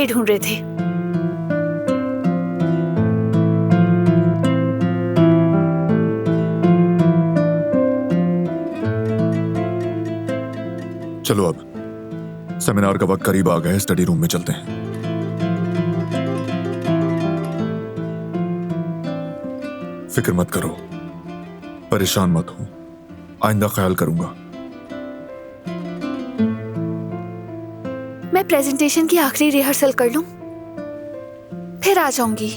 ही ढूंढ रहे थे। चलो अब सेमिनार का वक्त करीब आ गया है, स्टडी रूम में चलते हैं। फिक्र मत करो, परेशान मत हो, आइंदा ख्याल करूंगा। मैं प्रेजेंटेशन की आखिरी रिहर्सल कर लूं, फिर आ जाऊंगी।